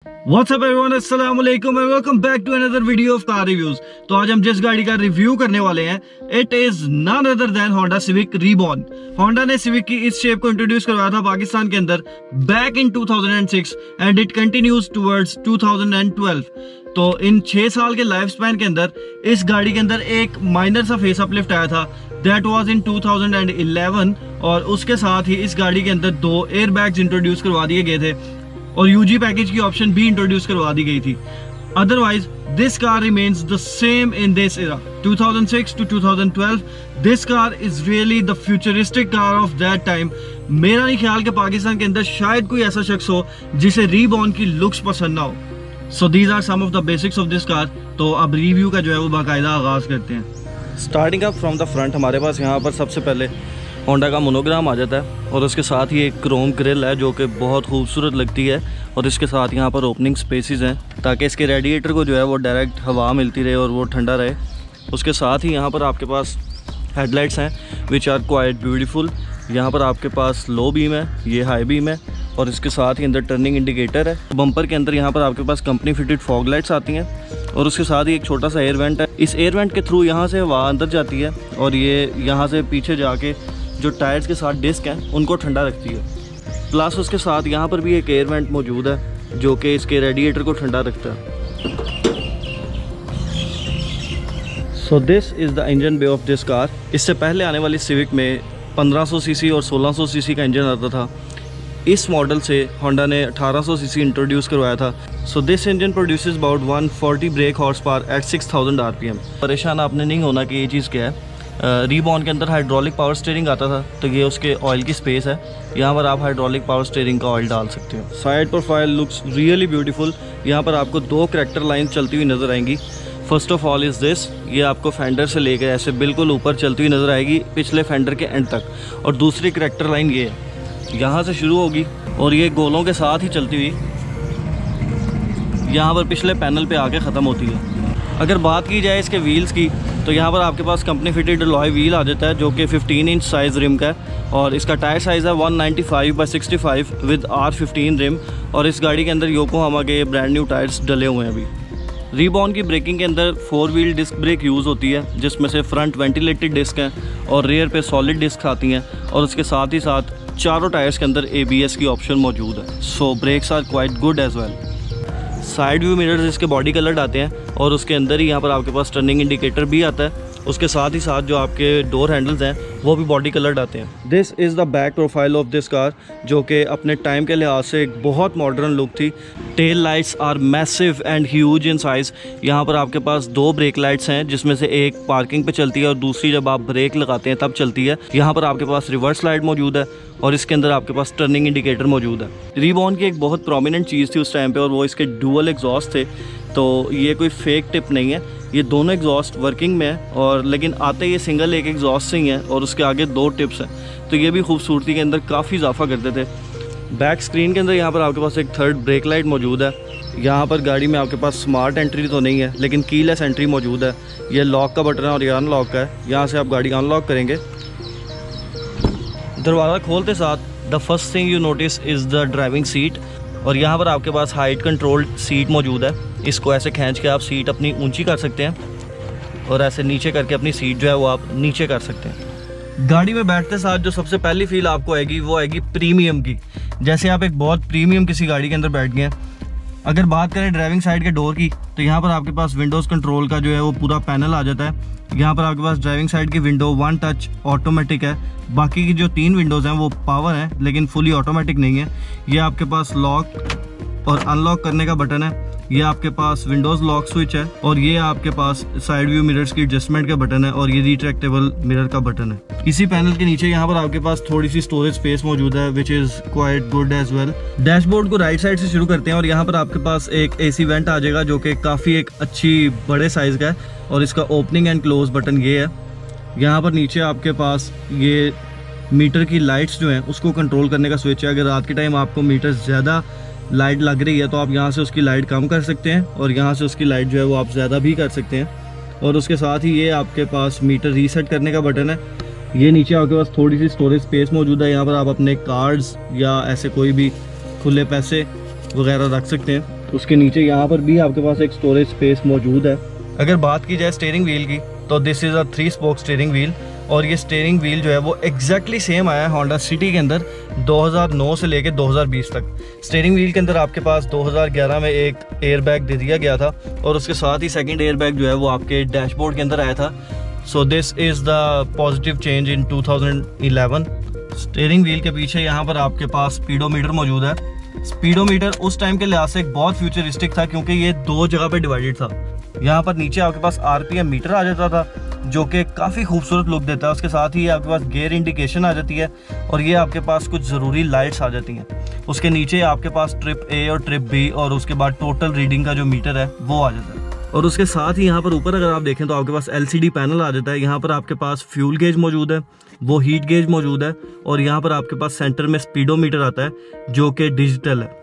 What's up everyone, अस्सलाम वालेकुम and welcome back to another video of car reviews। तो आज हम जिस गाड़ी का रिव्यू करने वाले हैं it is none other than Honda Civic Reborn। Honda ने Civic की इस शेप को इंट्रोड्यूस करवाया था पाकिस्तान के अंदर back in 2006 and it continues towards 2012। तो इन 6 साल के लाइफ स्पैन के अंदर इस गाड़ी के अंदर एक माइनर सा फेस अपलिफ्ट आया था, दैट वाज इन 2011 और उसके साथ ही इस गाड़ी के अंदर 2 एयर बैग्स इंट्रोड्यूस करवा दिए गए थे और यूजी पैकेज की ऑप्शन भी इंट्रोड्यूस करवा दी गई थी। Otherwise this car remains the same in this era 2006 to 2012। This car is really the futuristic car of that time. मेरा नहीं ख्याल कि पाकिस्तान के अंदर शायद कोई ऐसा शख्स हो जिसे रीबॉर्न की लुक्स पसंद ना हो। So these are some of the basics of this car. तो अब रिव्यू का जो है वो बाकायदा आगाज करते हैं। Starting up from the front हमारे पास यहाँ पर सबसे पहले होंडा का मोनोग्राम आ जाता है और उसके साथ ही एक क्रोम ग्रिल है जो कि बहुत खूबसूरत लगती है और इसके साथ यहाँ पर ओपनिंग स्पेसेस हैं ताकि इसके रेडिएटर को जो है वो डायरेक्ट हवा मिलती रहे और वो ठंडा रहे। उसके साथ ही यहाँ पर आपके पास हेडलाइट्स हैं विच आर क्वाइट ब्यूटीफुल। यहाँ पर आपके पास लो बीम है, ये हाई बीम है और इसके साथ ही अंदर टर्निंग इंडिकेटर है। बम्पर के अंदर यहाँ पर आपके पास कंपनी फिटेड फॉग लाइट्स आती हैं और उसके साथ ही एक छोटा सा एयर वेंट है। इस एयर वेंट के थ्रू यहाँ से हवा अंदर जाती है और ये यहाँ से पीछे जाके जो टायर्स के साथ डिस्क हैं उनको ठंडा रखती है। प्लस उसके साथ यहाँ पर भी एक एयर वेंट मौजूद है जो कि इसके रेडिएटर को ठंडा रखता है। So this is the engine bay of this car. इससे पहले आने वाली सिविक में 1500 सीसी और 1600 सीसी का इंजन आता था। इस मॉडल से होंडा ने 1800 सीसी इंट्रोड्यूस करवाया था। So this engine produces about 140 brake horse power at 6000 RPM। परेशान आपने नहीं होना कि ये चीज़ क्या है। रीबॉर्न के अंदर हाइड्रोलिक पावर स्टीयरिंग आता था तो ये उसके ऑयल की स्पेस है। यहाँ पर आप हाइड्रोलिक पावर स्टीयरिंग का ऑयल डाल सकते हो। Side profile looks really beautiful. यहाँ पर आपको 2 करैक्टर लाइन चलती हुई नज़र आएंगी। First of all is this, ये आपको फेंडर से लेकर ऐसे बिल्कुल ऊपर चलती हुई नज़र आएगी पिछले फेंडर के एंड तक। और दूसरी करैक्टर लाइन ये है, यहाँ से शुरू होगी और ये गोलों के साथ ही चलती हुई यहाँ पर पिछले पैनल पे आके ख़त्म होती है। अगर बात की जाए इसके व्हील्स की तो यहाँ पर आपके पास कंपनी फिटेड अलॉय व्हील आ जाता है जो कि 15 इंच साइज़ रिम का है और इसका टायर साइज़ है 195/65 विद R15 रिम और इस गाड़ी के अंदर योकोहामा के ब्रांड न्यू टायर्स डले हुए हैं। अभी रीबॉर्न की ब्रेकिंग के अंदर 4 व्हील डिस्क ब्रेक यूज़ होती है जिसमें से फ्रंट वेंटिलेटेड डिस्क हैं और रेयर पे सॉलिड डिस्क आती हैं और उसके साथ ही साथ चारों टायर्स के अंदर ABS की ऑप्शन मौजूद है। So brakes are quite good as well. Side view mirrors इसके बॉडी कलर्ड आते हैं और उसके अंदर ही यहाँ पर आपके पास टर्निंग इंडिकेटर भी आता है। उसके साथ ही साथ जो आपके डोर हैंडल्स हैं वो भी बॉडी कलर्ड आते हैं। This is the back profile of this car जो कि अपने टाइम के लिहाज से एक बहुत मॉडर्न लुक थी। Tail lights are massive and huge in size. यहाँ पर आपके पास 2 ब्रेक लाइट्स हैं जिसमें से एक पार्किंग पे चलती है और दूसरी जब आप ब्रेक लगाते हैं तब चलती है। यहाँ पर आपके पास रिवर्स लाइट मौजूद है और इसके अंदर आपके पास टर्निंग इंडिकेटर मौजूद है। रीबॉर्न की एक बहुत प्रोमिनेंट चीज़ थी उस टाइम पे और वो इसके डुअल एग्जॉस्ट थे। तो ये कोई फेक टिप नहीं है, ये दोनों एग्जॉस्ट वर्किंग में है और लेकिन आते ये सिंगल एक एग्जॉस्ट से ही है और उसके आगे 2 टिप्स हैं तो ये भी खूबसूरती के अंदर काफ़ी इजाफा करते थे। बैक स्क्रीन के अंदर यहाँ पर आपके पास एक 3rd ब्रेक लाइट मौजूद है। यहाँ पर गाड़ी में आपके पास स्मार्ट एंट्री तो नहीं है लेकिन कीलेस एंट्री मौजूद है। ये लॉक का बटन है और ये अनलॉक का है। यहाँ से आप गाड़ी अनलॉक करेंगे। दरवाज़ा खोलते साथ the first thing you notice is the driving seat और यहाँ पर आपके पास हाइट कंट्रोल्ड सीट मौजूद है। इसको ऐसे खींच के आप सीट अपनी ऊंची कर सकते हैं और ऐसे नीचे करके अपनी सीट जो है वो आप नीचे कर सकते हैं। गाड़ी में बैठते साथ जो सबसे पहली फील आपको आएगी वो आएगी प्रीमियम की, जैसे आप एक बहुत प्रीमियम किसी गाड़ी के अंदर बैठ गए हैं। अगर बात करें ड्राइविंग साइड के डोर की तो यहाँ पर आपके पास विंडोज़ कंट्रोल का जो है वो पूरा पैनल आ जाता है। यहाँ पर आपके पास ड्राइविंग साइड की विंडो 1 टच ऑटोमेटिक है। बाकी की जो 3 विंडोज़ हैं वो पावर है लेकिन फुली ऑटोमेटिक नहीं है। ये आपके पास लॉक और अनलॉक करने का बटन है। ये आपके पास विंडोज़ लॉक स्विच है और ये आपके पास साइड व्यू मिरर्स की एडजस्टमेंट का बटन है और ये रिट्रैक्टेबल मिरर का बटन है। इसी पैनल के नीचे यहाँ पर आपके पास थोड़ी सी स्टोरेज स्पेस मौजूद है which is quite good as well. Dashboard को राइट साइड से शुरू करते हैं और यहाँ पर आपके पास एक AC वेंट आ जाएगा जो कि काफ़ी एक अच्छी बड़े साइज़ का है और इसका ओपनिंग एंड क्लोज बटन ये है। यहाँ पर नीचे आपके पास ये मीटर की लाइट्स जो हैं उसको कंट्रोल करने का स्विच है। अगर रात के टाइम आपको मीटर ज़्यादा लाइट लग रही है तो आप यहाँ से उसकी लाइट कम कर सकते हैं और यहाँ से उसकी लाइट जो है वो आप ज़्यादा भी कर सकते हैं। और उसके साथ ही ये आपके पास मीटर रीसेट करने का बटन है। ये नीचे आपके पास थोड़ी सी स्टोरेज स्पेस मौजूद है। यहाँ पर आप अपने कार्ड्स या ऐसे कोई भी खुले पैसे वगैरह रख सकते हैं। उसके नीचे यहाँ पर भी आपके पास एक स्टोरेज स्पेस मौजूद है। अगर बात की जाए स्टीयरिंग व्हील की तो this is a 3 spoke steering wheel, और ये स्टीयरिंग व्हील जो है वो एग्जैक्टली सेम आया है होंडा सिटी के अंदर 2009 से लेके 2020 तक। स्टीयरिंग व्हील के अंदर आपके पास 2011 में एक एयर बैग दे दिया गया था, और उसके साथ ही सेकंड एयर बैग जो है वो आपके डैशबोर्ड के अंदर आया था। So this is the positive change in 2011। Steering wheel के पीछे यहाँ पर आपके पास स्पीडोमीटर मौजूद है। स्पीडोमीटर उस टाइम के लिहाज से बहुत फ्यूचरिस्टिक था, क्योंकि ये 2 जगह पे डिवाइडेड था। यहाँ पर नीचे आपके पास RPM मीटर आ जाता था, जो कि काफ़ी खूबसूरत लुक देता है। उसके साथ ही आपके पास गियर इंडिकेशन आ जाती है, और ये आपके पास कुछ ज़रूरी लाइट्स आ जाती हैं। उसके नीचे आपके पास ट्रिप A और ट्रिप B, और उसके बाद टोटल रीडिंग का जो मीटर है वो आ जाता है। और उसके साथ ही यहाँ पर ऊपर अगर आप देखें तो आपके पास LCD पैनल आ जाता है। यहाँ पर आपके पास फ्यूल गेज मौजूद है, वो हीट गेज मौजूद है, और यहाँ पर आपके पास सेंटर में स्पीडोमीटर आता है जो कि डिजिटल है।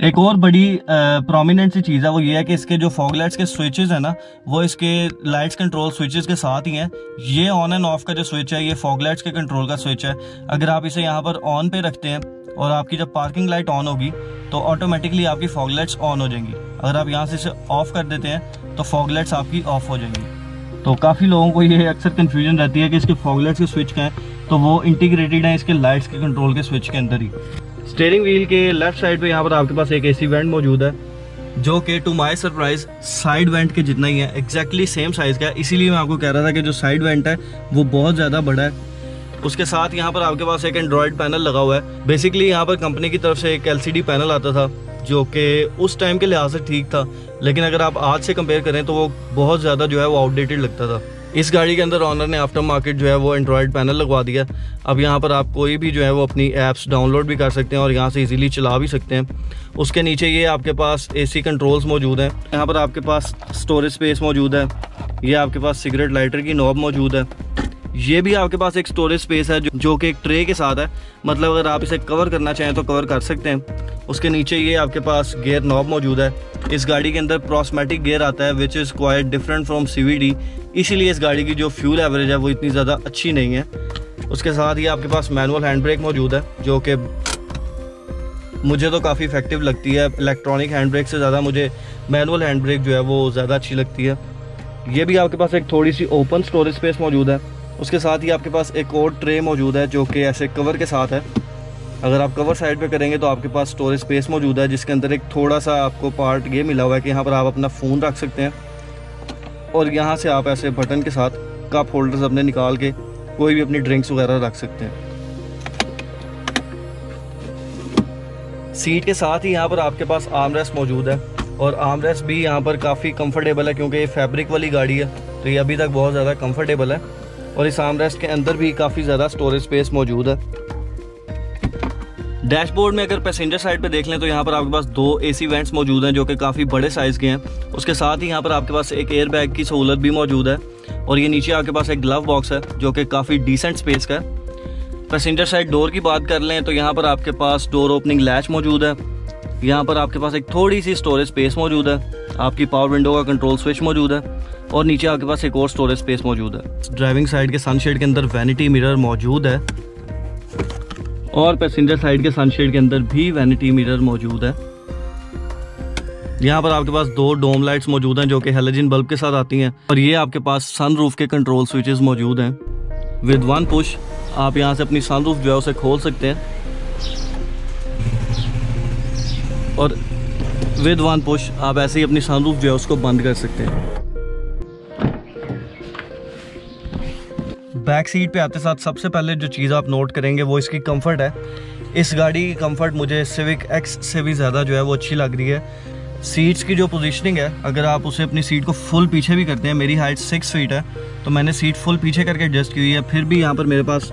एक और बड़ी प्रोमिनेंट सी चीज़ है वो ये है कि इसके जो फॉग लाइट्स के स्विचेस है ना, वो इसके लाइट्स कंट्रोल स्विचेस के साथ ही हैं। ये ऑन एंड ऑफ का जो स्विच है ये फॉग लाइट्स के कंट्रोल का स्विच है। अगर आप इसे यहाँ पर ऑन पे रखते हैं और आपकी जब पार्किंग लाइट ऑन होगी तो ऑटोमेटिकली आपकी फॉग लाइट्स ऑन हो जाएंगी। अगर आप यहाँ से इसे ऑफ कर देते हैं तो फॉग लाइट्स आपकी ऑफ हो जाएंगी। तो काफ़ी लोगों को ये अक्सर कन्फ्यूजन रहती है कि इसके फॉग लाइट्स के स्विच क्या हैं, तो वो इंटीग्रेटेड हैं इसके लाइट्स के कंट्रोल के स्विच के अंदर ही। स्टीयरिंग व्हील के लेफ्ट साइड पे यहाँ पर आपके पास एक AC वेंट मौजूद है, जो कि to my surprise side vent के जितना ही है, एग्जैक्टली सेम साइज़ का है। इसीलिए मैं आपको कह रहा था कि जो साइड वेंट है वो बहुत ज़्यादा बड़ा है। उसके साथ यहाँ पर आपके पास एक एंड्रॉयड पैनल लगा हुआ है। बेसिकली यहाँ पर कंपनी की तरफ से एक LCD पैनल आता था, जो कि उस टाइम के लिहाज से ठीक था, लेकिन अगर आप आज से कंपेयर करें तो वो बहुत ज़्यादा जो है वो आउटडेटेड लगता था। इस गाड़ी के अंदर ऑनर ने आफ्टर मार्केट जो है वो एंड्रॉयड पैनल लगवा दिया। अब यहाँ पर आप कोई भी जो है वो अपनी ऐप्स डाउनलोड भी कर सकते हैं और यहाँ से इजीली चला भी सकते हैं। उसके नीचे ये आपके पास AC कंट्रोल्स मौजूद हैं। यहाँ पर आपके पास स्टोरेज स्पेस मौजूद है। ये आपके पास सिगरेट लाइटर की नॉब मौजूद है। ये भी आपके पास एक स्टोरेज स्पेस है जो कि एक ट्रे के साथ है, मतलब अगर आप इसे कवर करना चाहें तो कवर कर सकते हैं। उसके नीचे ये आपके पास गियर नॉब मौजूद है। इस गाड़ी के अंदर प्रोस्मेटिक गियर आता है which is quite different from CVT, इसीलिए इस गाड़ी की जो फ्यूल एवरेज है वो इतनी ज़्यादा अच्छी नहीं है। उसके साथ ही आपके पास मैनुअल हैंड ब्रेक मौजूद है, जो कि मुझे तो काफ़ी इफेक्टिव लगती है। इलेक्ट्रॉनिक हैंड ब्रेक से ज़्यादा मुझे मैनुअल हैंड ब्रेक जो है वो ज़्यादा अच्छी लगती है। ये भी आपके पास एक थोड़ी सी ओपन स्टोरेज स्पेस मौजूद है। उसके साथ ही आपके पास एक और ट्रे मौजूद है जो कि ऐसे कवर के साथ है। अगर आप कवर साइड पे करेंगे तो आपके पास स्टोरेज स्पेस मौजूद है, जिसके अंदर एक थोड़ा सा आपको पार्ट ये मिला हुआ है कि यहाँ पर आप अपना फ़ोन रख सकते हैं, और यहाँ से आप ऐसे बटन के साथ कप होल्डर्स अपने निकाल के कोई भी अपनी ड्रिंक्स वगैरह रख सकते हैं। सीट के साथ ही यहाँ पर आपके पास आर्म रेस्ट मौजूद है, और आर्म रेस्ट भी यहाँ पर काफ़ी कंफर्टेबल है, क्योंकि ये फैब्रिक वाली गाड़ी है तो ये अभी तक बहुत ज़्यादा कंफर्टेबल है। और इस आर्म रेस्ट के अंदर भी काफ़ी ज़्यादा स्टोरेज स्पेस मौजूद है। डैशबोर्ड में अगर पैसेंजर साइड पे देख लें तो यहाँ पर आपके पास 2 AC वेंट्स मौजूद हैं जो कि काफ़ी बड़े साइज़ के हैं। उसके साथ ही यहाँ पर आपके पास एक एयर बैग की सहूलत भी मौजूद है, और ये नीचे आपके पास एक ग्लव बॉक्स है जो कि काफ़ी डिसेंट स्पेस का है। पैसेंजर साइड डोर की बात कर लें तो यहाँ पर आपके पास डोर ओपनिंग लैच मौजूद है। यहाँ पर आपके पास एक थोड़ी सी स्टोरेज स्पेस मौजूद है, आपकी पावर विंडो का कंट्रोल स्विच मौजूद है, और नीचे आपके पास एक और स्टोरेज स्पेस मौजूद है। ड्राइविंग साइड के सनशेड के अंदर वैनिटी मिरर मौजूद है, और पैसेंजर साइड के सनशेड के अंदर भी वैनिटी मिरर मौजूद है। यहाँ पर आपके पास 2 डोम लाइट्स मौजूद हैं जो कि हेलोजन बल्ब के साथ आती हैं, और ये आपके पास सनरूफ के कंट्रोल स्विचेस मौजूद हैं। विद 1 पुश आप यहाँ से अपनी सनरूफ जो है उसे खोल सकते हैं, और विद 1 पुश आप ऐसे ही अपनी सनरूफ जो है उसको बंद कर सकते हैं। बैक सीट पे आते साथ सबसे पहले जो चीज़ आप नोट करेंगे वो इसकी कंफर्ट है। इस गाड़ी की कंफर्ट मुझे सिविक एक्स से भी ज़्यादा जो है वो अच्छी लग रही है। सीट्स की जो पोजीशनिंग है, अगर आप उसे अपनी सीट को फुल पीछे भी करते हैं, मेरी हाइट 6 फीट है तो मैंने सीट फुल पीछे करके एडजस्ट की हुई है, फिर भी यहाँ पर मेरे पास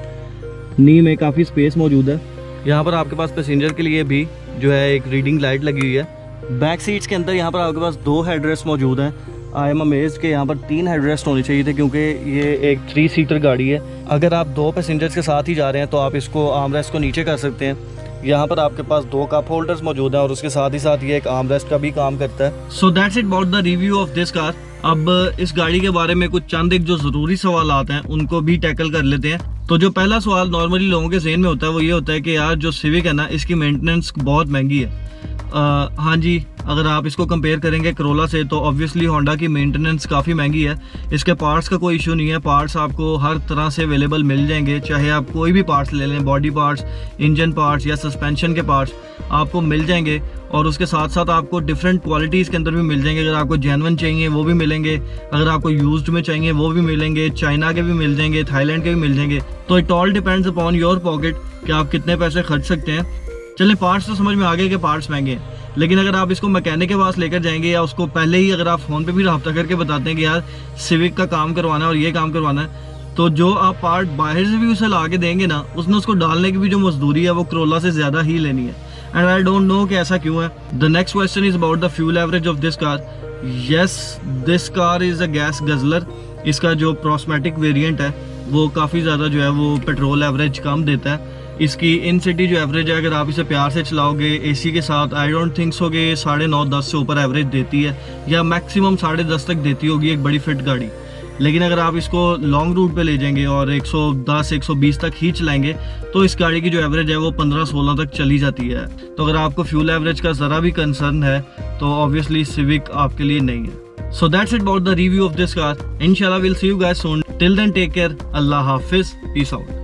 नी में काफ़ी स्पेस मौजूद है। यहाँ पर आपके पास पैसेंजर के लिए भी जो है एक रीडिंग लाइट लगी हुई है। बैक सीट्स के अंदर यहाँ पर आपके पास 2 हेडरेस्ट मौजूद हैं। आई एम अमेज्ड कि यहाँ पर 3 हेडरेस्ट होने चाहिए थे, क्योंकि ये एक 3 सीटर गाड़ी है। अगर आप 2 पैसेंजर्स के साथ ही जा रहे हैं तो आप इसको आर्म रेस्ट को नीचे कर सकते हैं। यहाँ पर आपके पास 2 कप होल्डर्स मौजूद हैं, और उसके साथ ही साथ ये एक आर्म रेस्ट का भी काम करता है। So that's it about the review of this car. अब इस गाड़ी के बारे में कुछ चंद एक जो ज़रूरी सवाल आते हैं उनको भी टैकल कर लेते हैं। तो जो पहला सवाल नॉर्मली लोगों के ज़हन में होता है वो ये होता है कि यार जो सिविक है ना, इसकी मेंटेनेंस बहुत महंगी है। हाँ जी, अगर आप इसको कंपेयर करेंगे करोला से तो ऑब्वियसली होंडा की मेंटेनेंस काफ़ी महंगी है। इसके पार्ट्स का कोई इशू नहीं है, पार्ट्स आपको हर तरह से अवेलेबल मिल जाएंगे, चाहे आप कोई भी पार्ट्स ले लें, बॉडी पार्ट्स, इंजन पार्ट्स या सस्पेंशन के पार्ट्स आपको मिल जाएंगे। और उसके साथ साथ आपको डिफरेंट क्वालिटीज़ के अंदर भी मिल जाएंगे। अगर आपको जेन्युइन चाहिए वो भी मिलेंगे, अगर आपको यूज्ड में चाहिए वो भी मिलेंगे, चाइना के भी मिल जाएंगे, थाईलैंड के भी मिल जाएंगे। तो it all depends upon your pocket कि आप कितने पैसे खर्च सकते हैं। चलें, पार्ट्स तो समझ में आ गए कि पार्ट्स महंगे हैं, लेकिन अगर आप इसको मैकेनिक के पास लेकर जाएंगे या उसको पहले ही अगर आप फ़ोन पे भी रब्ता करके बताते हैं कि यार सिविक का काम करवाना है और ये काम करवाना है, तो जो आप पार्ट बाहर से भी उसे ला के देंगे ना, उसने उसको डालने की भी जो मजदूरी है वो करोला से ज़्यादा ही लेनी है। एंड आई डोंट नो कि ऐसा क्यों है। The next question is about the fuel average of this car. Yes, this car is a gas guzzler. इसका जो प्रोस्मेटिक वेरिएंट है वो काफ़ी ज़्यादा जो है वो पेट्रोल एवरेज कम देता है। इसकी इन सिटी जो एवरेज है, अगर आप इसे प्यार से चलाओगे एसी के साथ, आई डोंट थिंक सो कि 9.5-10 से ऊपर एवरेज देती है, या मैक्सिमम 10.5 तक देती होगी एक बड़ी फिट गाड़ी। लेकिन अगर आप इसको लॉन्ग रूट पे ले जाएंगे और 110-120 तक ही चलाएंगे तो इस गाड़ी की जो एवरेज है वो 15-16 तक चली जाती है। तो अगर आपको फ्यूल एवरेज का ज़रा भी कंसर्न है तो ऑब्वियसली सिविक आपके लिए नहीं है। So that's it about the review of this car. इंशाल्लाह will see you guys soon. Till then take care. अल्लाह हाफिज। Peace out.